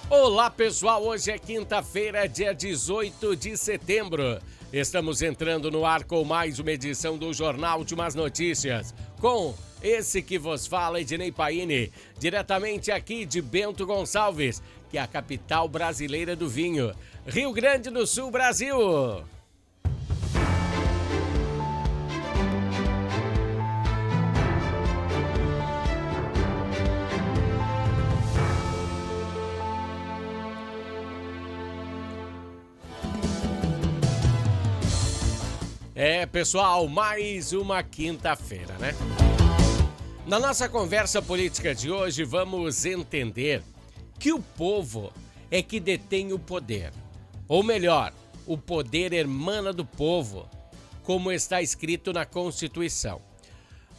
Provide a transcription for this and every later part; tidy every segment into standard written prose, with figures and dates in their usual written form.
Olá pessoal, hoje é quinta-feira, dia 18 de setembro. Estamos entrando no ar com mais uma edição do Jornal Últimas Notícias, com esse que vos fala, Ednei Paini, diretamente aqui de Bento Gonçalves, que é a capital brasileira do vinho, Rio Grande do Sul, Brasil. Pessoal, mais uma quinta-feira, né? Na nossa conversa política de hoje, vamos entender que o povo é que detém o poder. Ou melhor, o poder emana do povo, como está escrito na Constituição.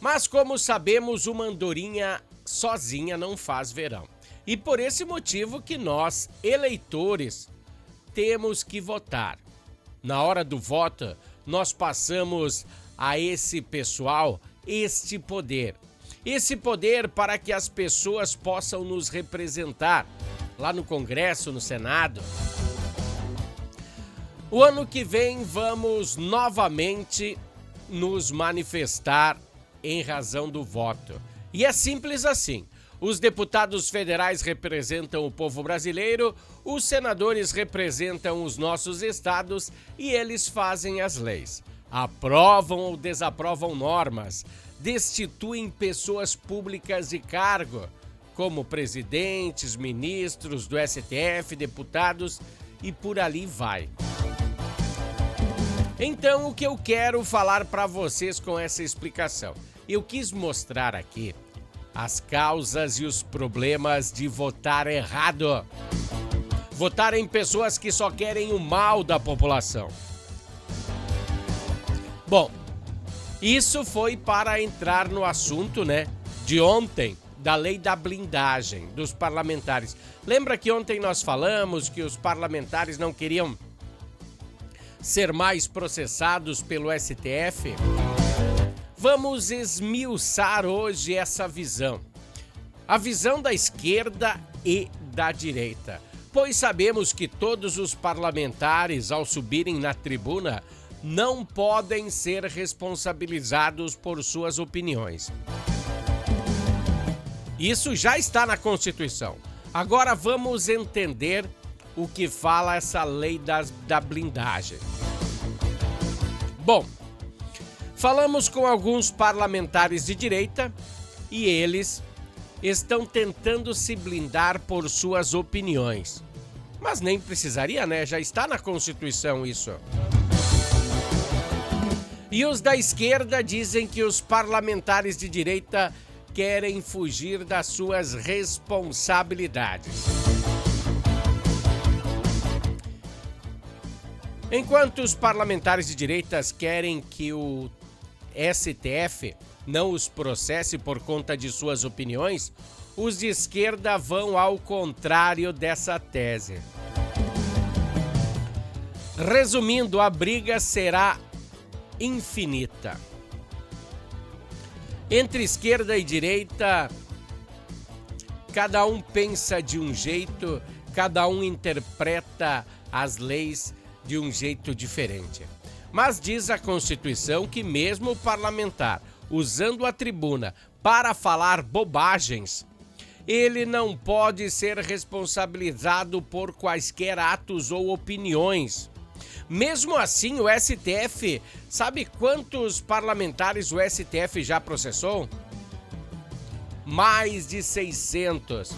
Mas como sabemos, uma andorinha sozinha não faz verão. E por esse motivo que nós, eleitores, temos que votar. Na hora do voto, nós passamos a esse pessoal este poder. Esse poder para que as pessoas possam nos representar lá no Congresso, no Senado. O ano que vem vamos novamente nos manifestar em razão do voto. E é simples assim. Os deputados federais representam o povo brasileiro, os senadores representam os nossos estados e eles fazem as leis. Aprovam ou desaprovam normas, destituem pessoas públicas de cargo, como presidentes, ministros do STF, deputados e por ali vai. Então, o que eu quero falar para vocês com essa explicação? Eu quis mostrar aqui as causas e os problemas de votar errado. Votar em pessoas que só querem o mal da população. Bom, isso foi para entrar no assunto, de ontem, da lei da blindagem dos parlamentares. Lembra que ontem nós falamos que os parlamentares não queriam ser mais processados pelo STF? Vamos esmiuçar hoje essa visão. A visão da esquerda e da direita. Pois sabemos que todos os parlamentares, ao subirem na tribuna, não podem ser responsabilizados por suas opiniões. Isso já está na Constituição. Agora vamos entender o que fala essa lei da blindagem. Bom, falamos com alguns parlamentares de direita e eles estão tentando se blindar por suas opiniões. Mas nem precisaria, Já está na Constituição isso. E os da esquerda dizem que os parlamentares de direita querem fugir das suas responsabilidades. Enquanto os parlamentares de direitas querem que o STF não os processe por conta de suas opiniões, os de esquerda vão ao contrário dessa tese. Resumindo, a briga será infinita. Entre esquerda e direita, cada um pensa de um jeito, cada um interpreta as leis de um jeito diferente. Mas diz a Constituição que mesmo o parlamentar, usando a tribuna para falar bobagens, ele não pode ser responsabilizado por quaisquer atos ou opiniões. Mesmo assim, o STF, sabe quantos parlamentares o STF já processou? Mais de 600.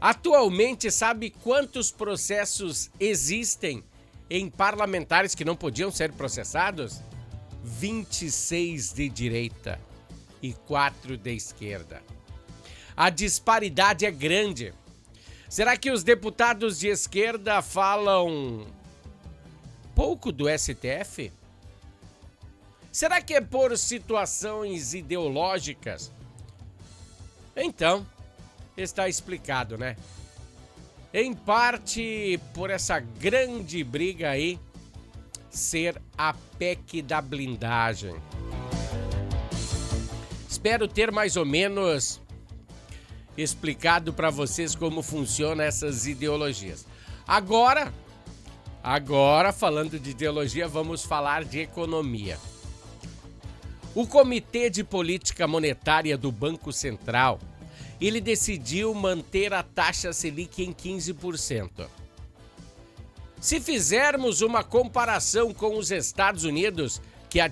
Atualmente, sabe quantos processos existem em parlamentares que não podiam ser processados? 26 de direita e 4 de esquerda. A disparidade é grande. Será que os deputados de esquerda falam pouco do STF? Será que é por situações ideológicas? Então, está explicado, Em parte por essa grande briga aí ser a PEC da blindagem. Espero ter mais ou menos explicado para vocês como funcionam essas ideologias. Agora, falando de ideologia, vamos falar de economia. O Comitê de Política Monetária do Banco Central, ele decidiu manter a taxa Selic em 15%. Se fizermos uma comparação com os Estados Unidos, que a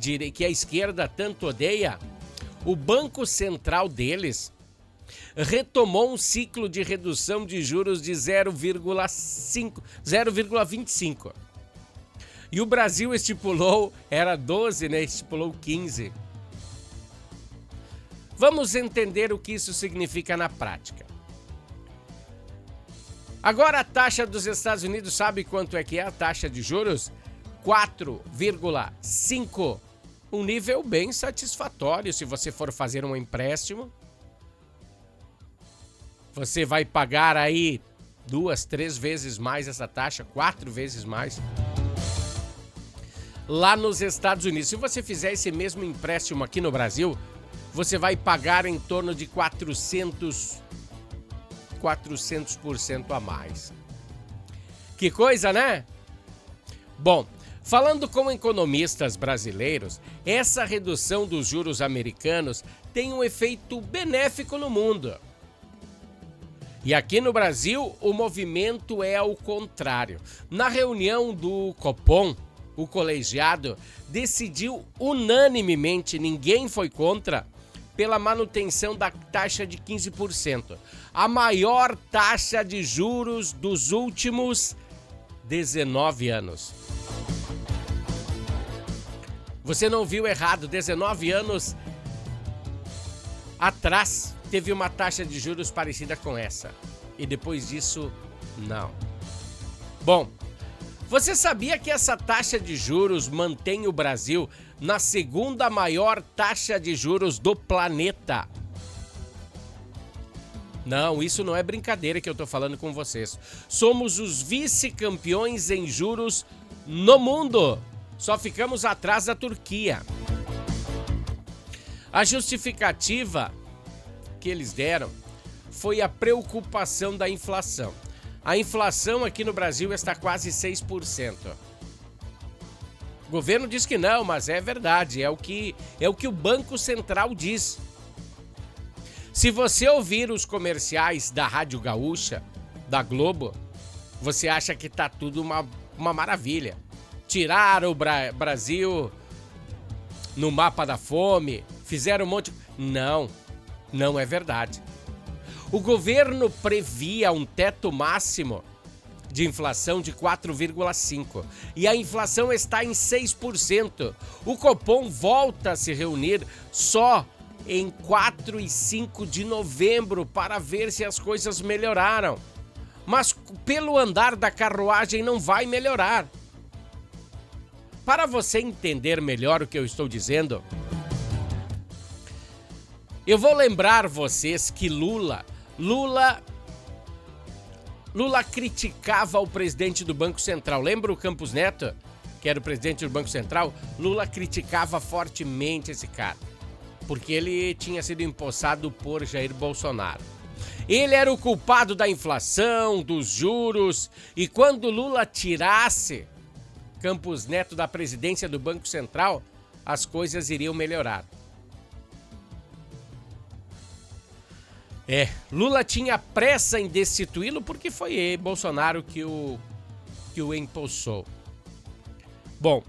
esquerda tanto odeia, o Banco Central deles retomou um ciclo de redução de juros de 0,25. E o Brasil estipulou, era 12, né? Estipulou 15. Vamos entender o que isso significa na prática. Agora a taxa dos Estados Unidos, sabe quanto é que é a taxa de juros? 4,5. Um nível bem satisfatório. Se você for fazer um empréstimo, você vai pagar aí 2, 3 vezes mais essa taxa, 4 vezes mais. Lá nos Estados Unidos, se você fizer esse mesmo empréstimo aqui no Brasil, você vai pagar em torno de 400% a mais. Que coisa, né? Bom, falando com economistas brasileiros, essa redução dos juros americanos tem um efeito benéfico no mundo. E aqui no Brasil, o movimento é ao contrário. Na reunião do Copom, o colegiado decidiu unanimemente, ninguém foi contra, pela manutenção da taxa de 15%. A maior taxa de juros dos últimos 19 anos. Você não viu errado, 19 anos atrás teve uma taxa de juros parecida com essa. E depois disso, não. Bom, você sabia que essa taxa de juros mantém o Brasil na segunda maior taxa de juros do planeta? Não, isso não é brincadeira que eu tô falando com vocês. Somos os vice-campeões em juros no mundo. Só ficamos atrás da Turquia. A justificativa que eles deram foi a preocupação da inflação. A inflação aqui no Brasil está quase 6%. O governo diz que não, mas é verdade, é o que o Banco Central diz. Se você ouvir os comerciais da Rádio Gaúcha, da Globo, você acha que tá tudo uma maravilha. Tiraram o Brasil no mapa da fome, fizeram um monte... Não, não é verdade. O governo previa um teto máximo de inflação de 4,5% e a inflação está em 6%. O Copom volta a se reunir só em 4 e 5 de novembro para ver se as coisas melhoraram. Mas pelo andar da carruagem não vai melhorar. Para você entender melhor o que eu estou dizendo, eu vou lembrar vocês que Lula criticava o presidente do Banco Central. Lembra o Campos Neto, que era o presidente do Banco Central? Lula criticava fortemente esse cara, porque ele tinha sido empossado por Jair Bolsonaro. Ele era o culpado da inflação, dos juros, e quando Lula tirasse Campos Neto da presidência do Banco Central, as coisas iriam melhorar. Lula tinha pressa em destituí-lo porque foi Bolsonaro que o empossou. Bom,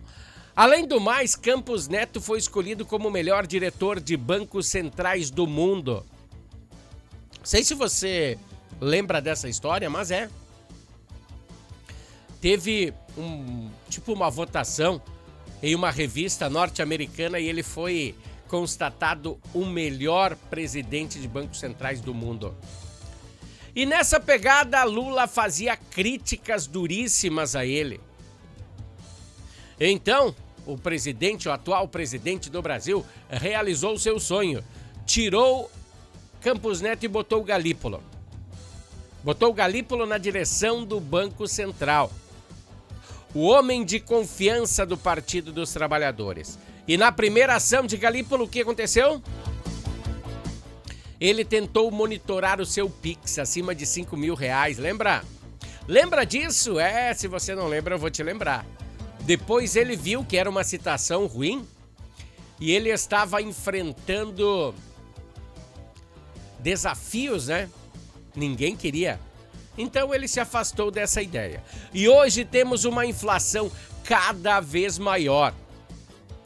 além do mais, Campos Neto foi escolhido como o melhor diretor de bancos centrais do mundo. Não sei se você lembra dessa história, mas teve uma votação em uma revista norte-americana e ele foi constatado o melhor presidente de bancos centrais do mundo. E nessa pegada, Lula fazia críticas duríssimas a ele. Então, o atual presidente do Brasil, realizou seu sonho. Tirou Campos Neto e botou o Galípolo. Botou o Galípolo na direção do Banco Central. O homem de confiança do Partido dos Trabalhadores. E na primeira ação de Galípolo, o que aconteceu? Ele tentou monitorar o seu Pix acima de R$ 5.000, lembra? Lembra disso? Se você não lembra, eu vou te lembrar. Depois ele viu que era uma situação ruim e ele estava enfrentando desafios, né? Ninguém queria. Então ele se afastou dessa ideia. E hoje temos uma inflação cada vez maior.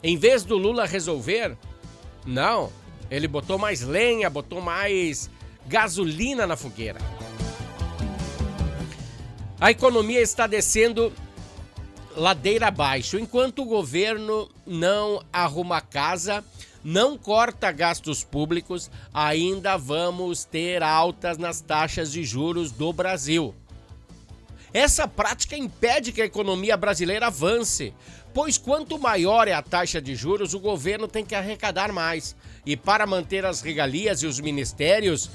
Em vez do Lula resolver, não, ele botou mais lenha, botou mais gasolina na fogueira. A economia está descendo ladeira abaixo, enquanto o governo não arruma casa, não corta gastos públicos, ainda vamos ter altas nas taxas de juros do Brasil. Essa prática impede que a economia brasileira avance, pois quanto maior é a taxa de juros, o governo tem que arrecadar mais. E para manter as regalias e os ministérios,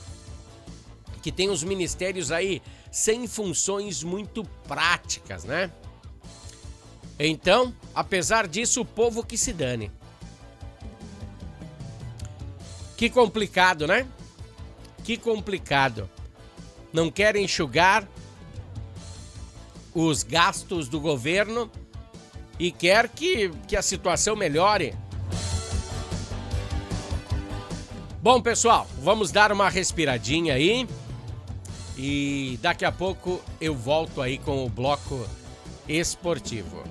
que tem os ministérios aí sem funções muito práticas, né? Então, apesar disso, o povo que se dane. Que complicado, né? Que complicado. Não querem enxugar os gastos do governo e quer que a situação melhore. Bom, pessoal, vamos dar uma respiradinha aí e daqui a pouco eu volto aí com o bloco esportivo.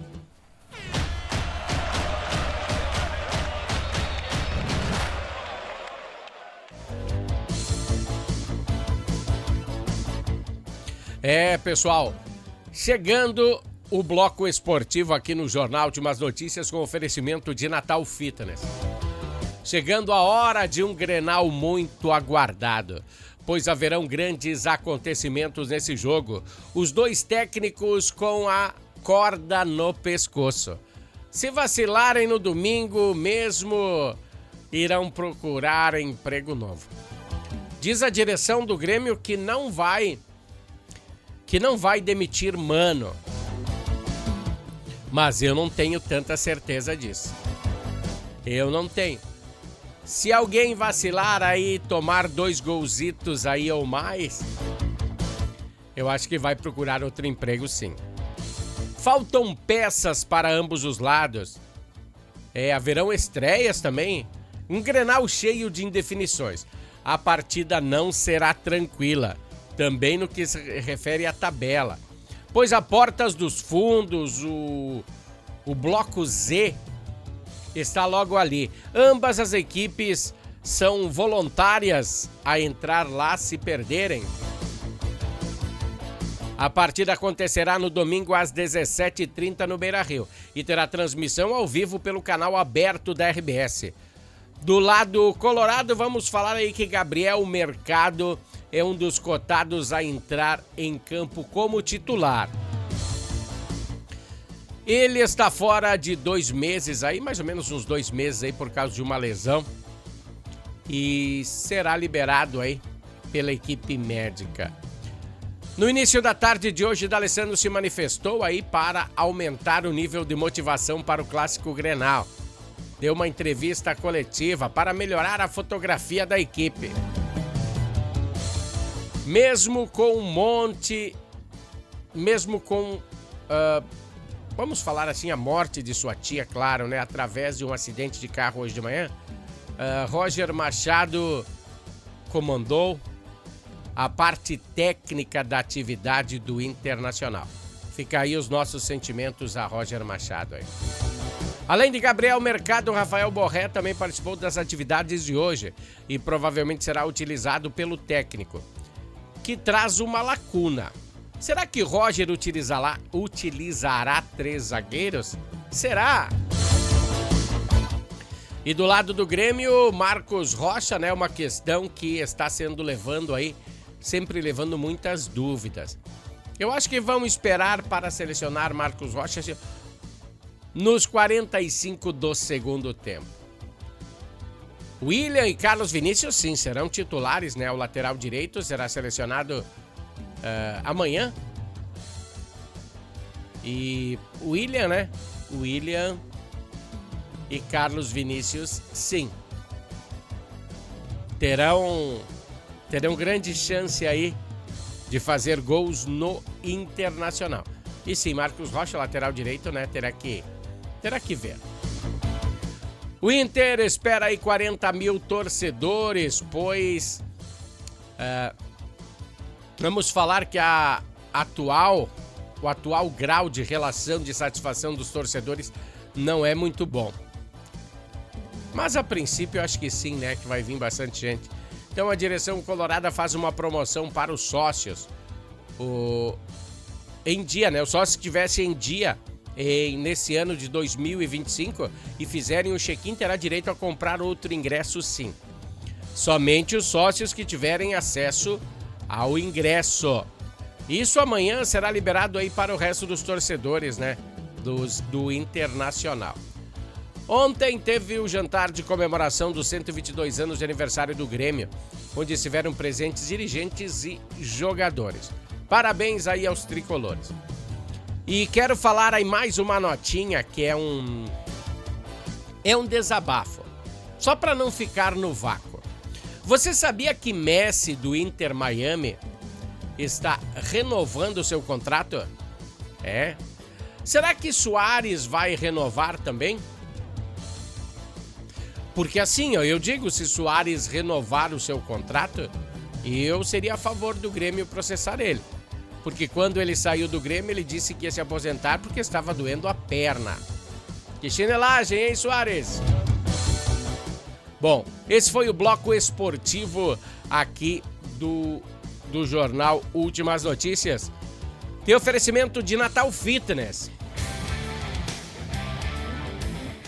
Pessoal, chegando o bloco esportivo aqui no Jornal de Umas Notícias com oferecimento de Natal Fitness. Chegando a hora de um Grenal muito aguardado, pois haverão grandes acontecimentos nesse jogo. Os dois técnicos com a corda no pescoço. Se vacilarem no domingo mesmo, irão procurar emprego novo. Diz a direção do Grêmio que não vai demitir Mano. Mas eu não tenho tanta certeza disso. Eu não tenho. Se alguém vacilar aí, tomar 2 golzitos aí ou mais, eu acho que vai procurar outro emprego sim. Faltam peças para ambos os lados. Haverão estreias também. Um Grenal cheio de indefinições. A partida não será tranquila. Também no que se refere à tabela. Pois a portas dos fundos, o bloco Z, está logo ali. Ambas as equipes são voluntárias a entrar lá se perderem. A partida acontecerá no domingo às 17h30 no Beira-Rio e terá transmissão ao vivo pelo canal aberto da RBS. Do lado colorado, vamos falar aí que Gabriel Mercado é um dos cotados a entrar em campo como titular. Ele está fora de 2 meses aí, mais ou menos uns 2 meses aí por causa de uma lesão. E será liberado aí pela equipe médica. No início da tarde de hoje, D'Alessandro se manifestou aí para aumentar o nível de motivação para o Clássico Grenal. Deu uma entrevista coletiva para melhorar a fotografia da equipe. Mesmo com um monte... vamos falar assim, a morte de sua tia, claro, né? Através de um acidente de carro hoje de manhã. Roger Machado comandou a parte técnica da atividade do Internacional. Fica aí os nossos sentimentos a Roger Machado aí. Além de Gabriel Mercado, Rafael Borré também participou das atividades de hoje e provavelmente será utilizado pelo técnico, que traz uma lacuna. Será que Roger utilizará 3 zagueiros? Será? E do lado do Grêmio, Marcos Rocha, né? Uma questão que está sempre levando muitas dúvidas. Eu acho que vão esperar para selecionar Marcos Rocha nos 45 do segundo tempo. William e Carlos Vinícius, sim, serão titulares, né? O lateral direito será selecionado amanhã. E William, né? William e Carlos Vinícius, sim, terão terão grande chance aí de fazer gols no Internacional. E sim, Marcos Rocha, lateral direito, né? Terá que ver. O Inter espera aí 40 mil torcedores, pois vamos falar que o atual grau de relação de satisfação dos torcedores não é muito bom. Mas a princípio eu acho que sim, né? Que vai vir bastante gente. Então a direção colorada faz uma promoção para os sócios. Em dia, né? Os sócios que estivessem em dia nesse ano de 2025 e fizerem o check-in terá direito a comprar outro ingresso, sim. Somente os sócios que tiverem acesso ao ingresso. Isso amanhã será liberado aí para o resto dos torcedores, né? Do Internacional. Ontem teve o jantar de comemoração dos 122 anos de aniversário do Grêmio, onde estiveram presentes dirigentes e jogadores. Parabéns aí aos tricolores. E quero falar aí mais uma notinha que é um desabafo, só para não ficar no vácuo. Você sabia que Messi do Inter Miami está renovando seu contrato? Será que Suárez vai renovar também? Porque assim, eu digo, se Suárez renovar o seu contrato, eu seria a favor do Grêmio processar ele. Porque quando ele saiu do Grêmio, ele disse que ia se aposentar porque estava doendo a perna. Que chinelagem, hein, Suárez? Bom, esse foi o bloco esportivo aqui do jornal Últimas Notícias. Tem oferecimento de Natal Fitness.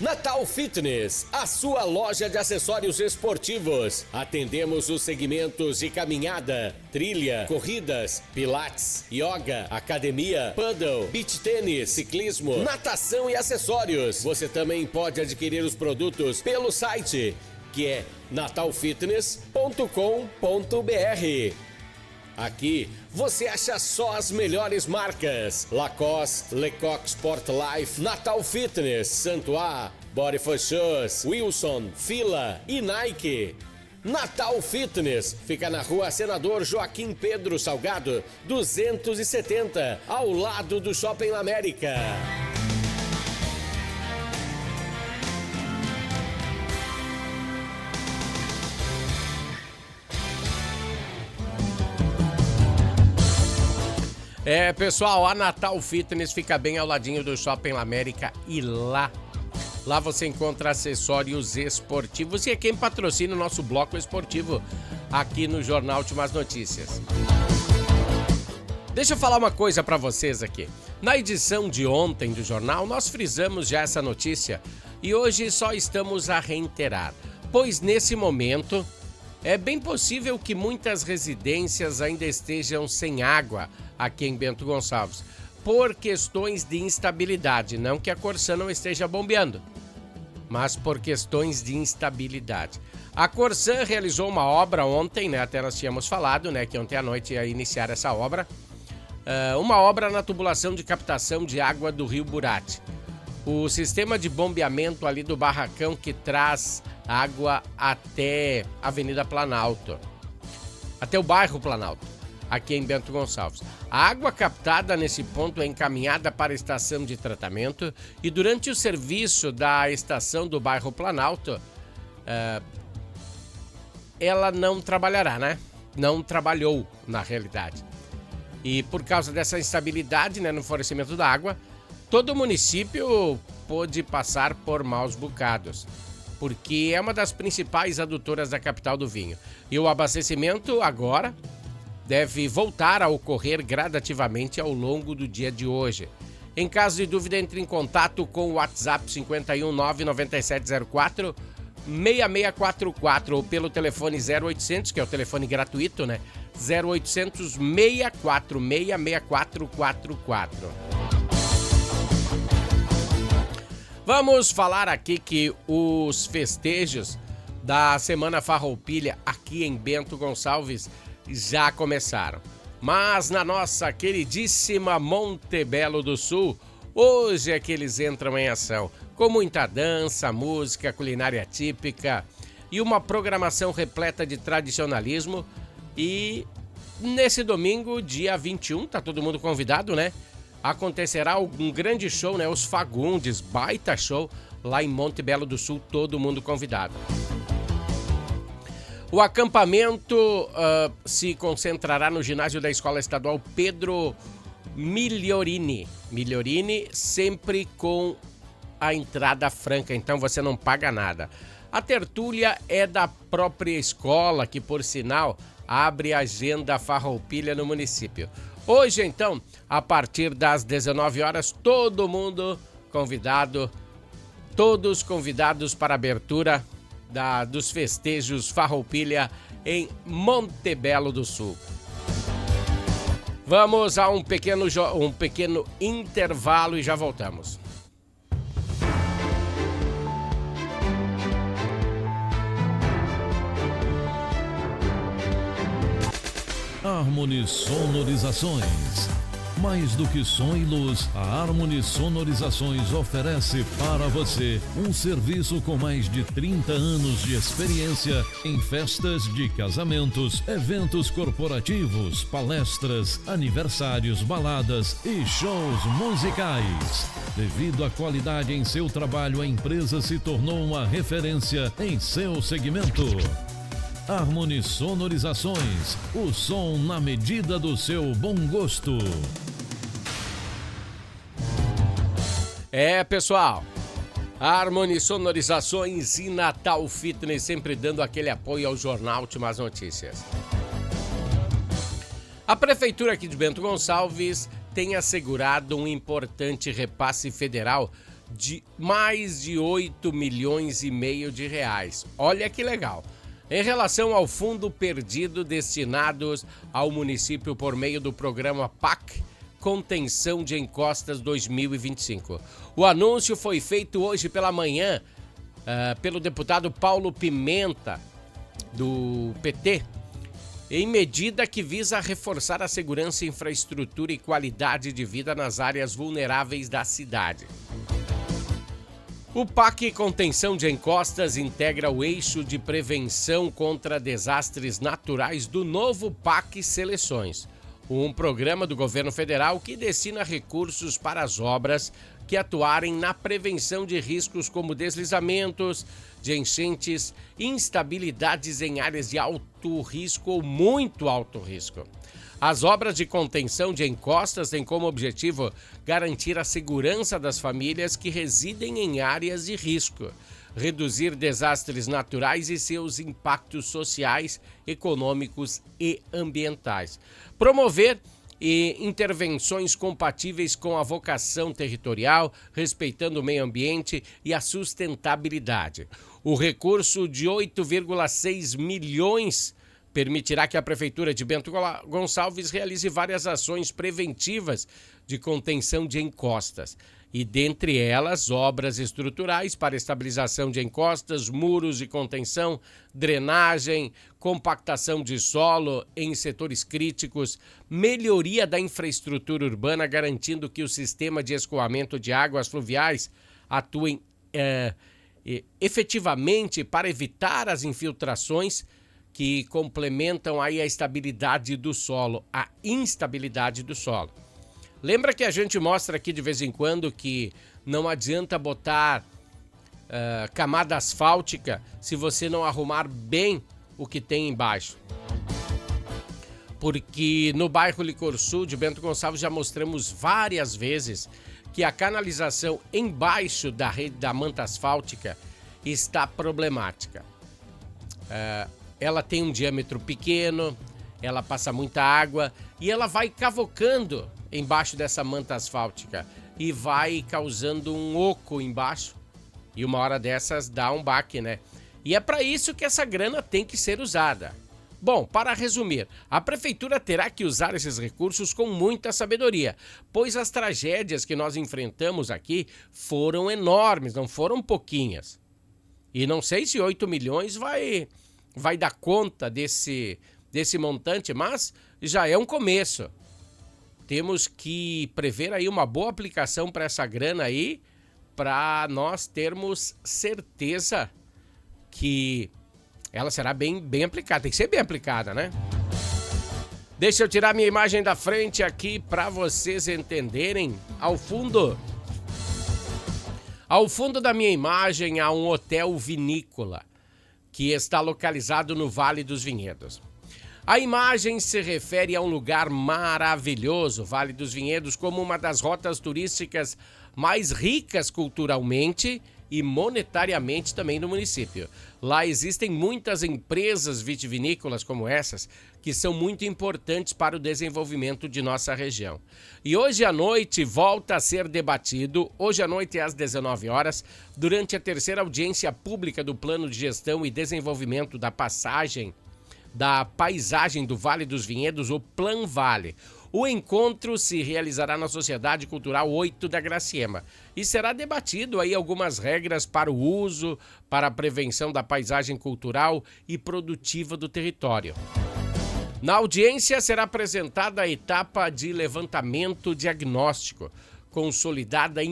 Natal Fitness, a sua loja de acessórios esportivos. Atendemos os segmentos de caminhada, trilha, corridas, pilates, yoga, academia, paddle, beach tênis, ciclismo, natação e acessórios. Você também pode adquirir os produtos pelo site, que é natalfitness.com.br. Aqui você acha só as melhores marcas: Lacoste, Lecoq Sport Life, Natal Fitness, Santois, Body for Shoes, Wilson, Fila e Nike. Natal Fitness fica na rua Senador Joaquim Pedro Salgado, 270, ao lado do Shopping América. Pessoal, a Natal Fitness fica bem ao ladinho do Shopping América e lá você encontra acessórios esportivos e é quem patrocina o nosso bloco esportivo aqui no Jornal Últimas Notícias. Deixa eu falar uma coisa para vocês aqui. Na edição de ontem do jornal, nós frisamos já essa notícia e hoje só estamos a reiterar, pois nesse momento é bem possível que muitas residências ainda estejam sem água aqui em Bento Gonçalves, por questões de instabilidade. Não que a Corsã não esteja bombeando, mas por questões de instabilidade. A Corsã realizou uma obra ontem, né? Até nós tínhamos falado, né? Que ontem à noite ia iniciar essa obra. Uma obra na tubulação de captação de água do Rio Burati. O sistema de bombeamento ali do barracão que traz água até a Avenida Planalto, até o bairro Planalto, aqui em Bento Gonçalves. A água captada nesse ponto é encaminhada para a estação de tratamento e durante o serviço da estação do bairro Planalto, ela não trabalhará, né? Não trabalhou, na realidade. E por causa dessa instabilidade, né, no fornecimento da água, todo o município pôde passar por maus bocados, porque é uma das principais adutoras da capital do vinho. E o abastecimento agora deve voltar a ocorrer gradativamente ao longo do dia de hoje. Em caso de dúvida, entre em contato com o WhatsApp 51 99704 6644 ou pelo telefone 0800, que é o telefone gratuito, né? 0800 646 6444. Vamos falar aqui que os festejos da Semana Farroupilha aqui em Bento Gonçalves já começaram. Mas na nossa queridíssima Montebello do Sul, hoje é que eles entram em ação, com muita dança, música, culinária típica e uma programação repleta de tradicionalismo E nesse domingo, dia 21, tá todo mundo convidado, né? Acontecerá um grande show, né? Os Fagundes, baita show lá em Monte Belo do Sul, todo mundo convidado. O acampamento se concentrará no ginásio da Escola Estadual Pedro Migliorini. Migliorini, sempre com a entrada franca, então você não paga nada. A tertúlia é da própria escola, que por sinal abre a agenda farroupilha no município. Hoje, então, a partir das 19 horas, todo mundo convidado, todos convidados para a abertura dos festejos farroupilha em Monte Belo do Sul. Vamos a um pequeno intervalo e já voltamos. Harmony Sonorizações. Mais do que som e luz, a Harmony Sonorizações oferece para você um serviço com mais de 30 anos de experiência em festas de casamentos, eventos corporativos, palestras, aniversários, baladas e shows musicais. Devido à qualidade em seu trabalho, a empresa se tornou uma referência em seu segmento. Harmony Sonorizações, o som na medida do seu bom gosto. Pessoal, Harmony Sonorizações e Natal Fitness sempre dando aquele apoio ao Jornal Últimas Notícias. A Prefeitura aqui de Bento Gonçalves tem assegurado um importante repasse federal de mais de 8 milhões e meio de reais. Olha que legal! Em relação ao fundo perdido destinados ao município por meio do programa PAC, Contenção de Encostas 2025. O anúncio foi feito hoje pela manhã pelo deputado Paulo Pimenta, do PT, em medida que visa reforçar a segurança, infraestrutura e qualidade de vida nas áreas vulneráveis da cidade. O PAC Contenção de Encostas integra o eixo de prevenção contra desastres naturais do novo PAC Seleções, um programa do governo federal que destina recursos para as obras que atuarem na prevenção de riscos como deslizamentos, de enchentes, instabilidades em áreas de alto risco ou muito alto risco. As obras de contenção de encostas têm como objetivo garantir a segurança das famílias que residem em áreas de risco, reduzir desastres naturais e seus impactos sociais, econômicos e ambientais, promover intervenções compatíveis com a vocação territorial, respeitando o meio ambiente e a sustentabilidade. O recurso de 8,6 milhões permitirá que a Prefeitura de Bento Gonçalves realize várias ações preventivas de contenção de encostas, e dentre elas, obras estruturais para estabilização de encostas, muros de contenção, drenagem, compactação de solo em setores críticos, melhoria da infraestrutura urbana, garantindo que o sistema de escoamento de águas fluviais atuem efetivamente para evitar as infiltrações que complementam aí a estabilidade do solo, a instabilidade do solo. Lembra que a gente mostra aqui de vez em quando que não adianta botar camada asfáltica se você não arrumar bem o que tem embaixo. Porque no bairro Licor Sul de Bento Gonçalves já mostramos várias vezes que a canalização embaixo da rede da manta asfáltica está problemática. Ela tem um diâmetro pequeno, ela passa muita água e ela vai cavocando embaixo dessa manta asfáltica e vai causando um oco embaixo e uma hora dessas dá um baque, né? E é para isso que essa grana tem que ser usada. Bom, para resumir, a Prefeitura terá que usar esses recursos com muita sabedoria, pois as tragédias que nós enfrentamos aqui foram enormes, não foram pouquinhas. E não sei se 8 milhões vai dar conta desse montante, mas já é um começo. Temos que prever aí uma boa aplicação para essa grana aí, para nós termos certeza que ela será bem aplicada. Tem que ser bem aplicada, né? Deixa eu tirar minha imagem da frente aqui para vocês entenderem. Ao fundo da minha imagem há um hotel vinícola que está localizado no Vale dos Vinhedos. A imagem se refere a um lugar maravilhoso, Vale dos Vinhedos, como uma das rotas turísticas mais ricas culturalmente e monetariamente também no município. Lá existem muitas empresas vitivinícolas como essas, que são muito importantes para o desenvolvimento de nossa região. E hoje à noite volta a ser debatido, hoje à noite às 19 horas, durante a terceira audiência pública do Plano de Gestão e Desenvolvimento da Paisagem do Vale dos Vinhedos, o Plan Vale. O encontro se realizará na Sociedade Cultural 8 da Graciema e será debatido aí algumas regras para o uso, para a prevenção da paisagem cultural e produtiva do território. Na audiência será apresentada a etapa de levantamento diagnóstico, consolidada em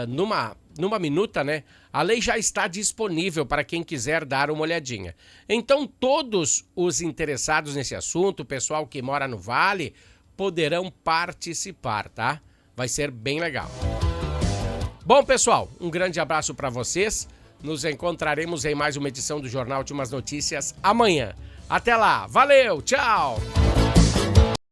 numa minuta, né? A lei já está disponível para quem quiser dar uma olhadinha. Então, todos os interessados nesse assunto, o pessoal que mora no Vale, poderão participar, tá? Vai ser bem legal. Bom, pessoal, um grande abraço para vocês. Nos encontraremos em mais uma edição do Jornal Últimas Notícias amanhã. Até lá, valeu, tchau!